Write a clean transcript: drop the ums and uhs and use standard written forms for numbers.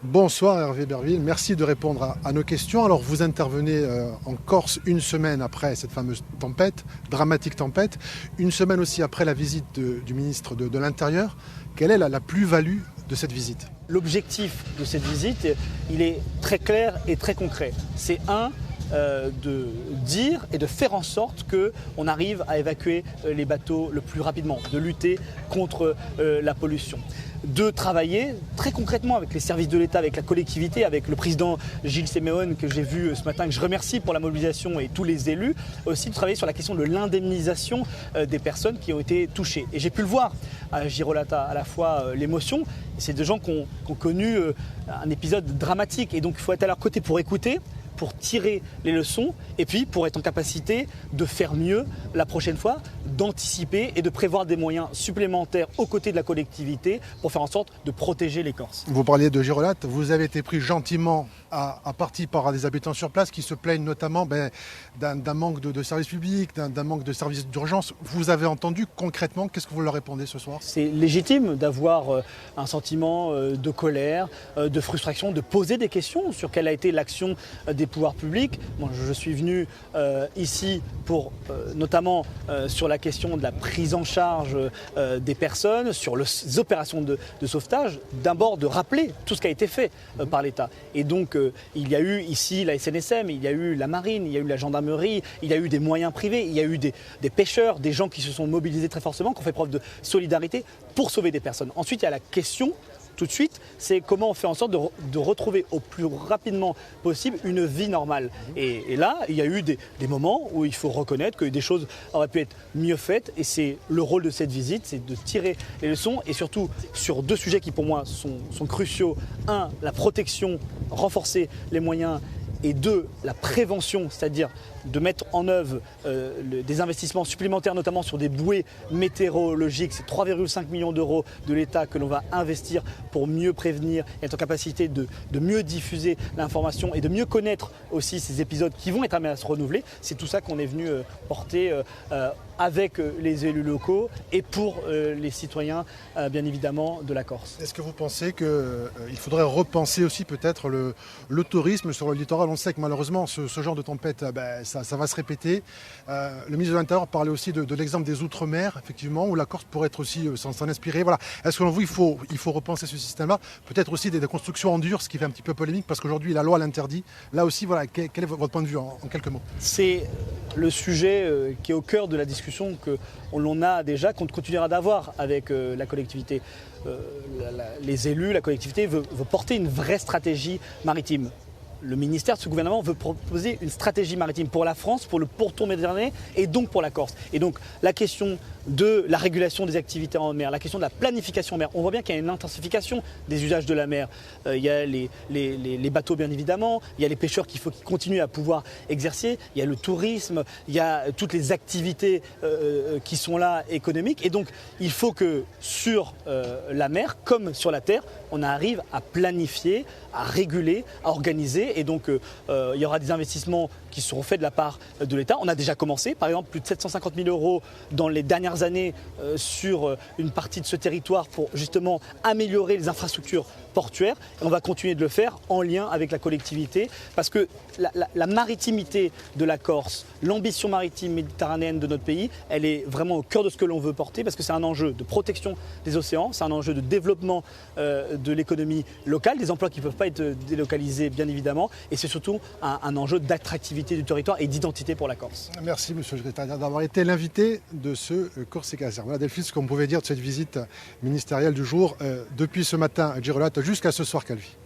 Bonsoir Hervé Berville, merci de répondre à nos questions. Alors vous intervenez en Corse une semaine après cette fameuse tempête, dramatique tempête, une semaine aussi après la visite du ministre de l'Intérieur. Quelle est la plus-value de cette visite? L'objectif de cette visite, il est très clair et très concret. C'est de dire et de faire en sorte qu'on arrive à évacuer les bateaux le plus rapidement, de lutter contre la pollution, de travailler très concrètement avec les services de l'État, avec la collectivité, avec le président Gilles Séméon que j'ai vu ce matin, que je remercie pour la mobilisation et tous les élus, aussi de travailler sur la question de l'indemnisation des personnes qui ont été touchées. Et j'ai pu le voir à Girolata, à la fois l'émotion, c'est des gens qui ont connu un épisode dramatique et donc il faut être à leur côté pour écouter, pour tirer les leçons et puis pour être en capacité de faire mieux la prochaine fois, d'anticiper et de prévoir des moyens supplémentaires aux côtés de la collectivité pour faire en sorte de protéger les Corses. Vous parliez de Girolate, vous avez été pris gentiment à partie par des habitants sur place qui se plaignent notamment d'un manque de services publics, d'un manque de services d'urgence. Vous avez entendu concrètement, qu'est-ce que vous leur répondez ce soir? C'est légitime d'avoir un sentiment de colère, de frustration, de poser des questions sur quelle a été l'action des pouvoirs publics. Moi, je suis venu ici pour notamment sur la question de la prise en charge des personnes, sur les opérations de sauvetage, d'abord de rappeler tout ce qui a été fait par l'État. Et donc il y a eu ici la SNSM, il y a eu la marine, il y a eu la gendarmerie, il y a eu des moyens privés, il y a eu des pêcheurs, des gens qui se sont mobilisés très fortement, qui ont fait preuve de solidarité pour sauver des personnes. Ensuite, il y a la question tout de suite, c'est comment on fait en sorte de retrouver au plus rapidement possible une vie normale. Et là, il y a eu des moments où il faut reconnaître que des choses auraient pu être mieux faites. Et c'est le rôle de cette visite, c'est de tirer les leçons et surtout sur deux sujets qui pour moi sont cruciaux. Un, la protection, renforcer les moyens. Et deux, la prévention, c'est-à-dire de mettre en œuvre des investissements supplémentaires, notamment sur des bouées météorologiques. C'est 3,5 millions d'euros de l'État que l'on va investir pour mieux prévenir et être en capacité de mieux diffuser l'information et de mieux connaître aussi ces épisodes qui vont être amenés à se renouveler. C'est tout ça qu'on est venu porter avec les élus locaux et pour les citoyens, bien évidemment, de la Corse. Est-ce que vous pensez qu'il faudrait repenser aussi peut-être le tourisme sur le littoral? On sait que malheureusement, ce genre de tempête, ça va se répéter. Le ministre de l'Intérieur parlait aussi de l'exemple des Outre-mer, effectivement, où la Corse pourrait être aussi s'en inspirer. Voilà. Est-ce que selon vous, il faut repenser ce système-là? Peut-être aussi des constructions en dur, ce qui fait un petit peu polémique, parce qu'aujourd'hui, la loi l'interdit. Là aussi, voilà, quel est votre point de vue en quelques mots? C'est le sujet qui est au cœur de la discussion qu'on a déjà, qu'on continuera d'avoir avec la collectivité. Les élus, la collectivité veut porter une vraie stratégie maritime. Le ministère de ce gouvernement veut proposer une stratégie maritime pour la France, pour le pourtour méditerranéen et donc pour la Corse. Et donc la question de la régulation des activités en mer, la question de la planification en mer. On voit bien qu'il y a une intensification des usages de la mer. Il y a les bateaux bien évidemment, il y a les pêcheurs qu'il faut qu'ils continuent à pouvoir exercer, il y a le tourisme, il y a toutes les activités qui sont là économiques. Et donc il faut que sur la mer comme sur la terre, on arrive à planifier, à réguler, à organiser. Et donc il y aura des investissements qui seront faits de la part de l'État. On a déjà commencé, par exemple plus de 750 000 euros dans les dernières années sur une partie de ce territoire pour justement améliorer les infrastructures portuaires. Et on va continuer de le faire en lien avec la collectivité parce que la maritimité de la Corse, l'ambition maritime méditerranéenne de notre pays, elle est vraiment au cœur de ce que l'on veut porter parce que c'est un enjeu de protection des océans, c'est un enjeu de développement de l'économie locale, des emplois qui ne peuvent pas être délocalisés bien évidemment et c'est surtout un enjeu d'attractivité du territoire et d'identité pour la Corse. Merci monsieur le secrétaire d'avoir été l'invité de ce Corsica. Voilà Delphine, ce qu'on pouvait dire de cette visite ministérielle du jour depuis ce matin à Girolata jusqu'à ce soir Calvi.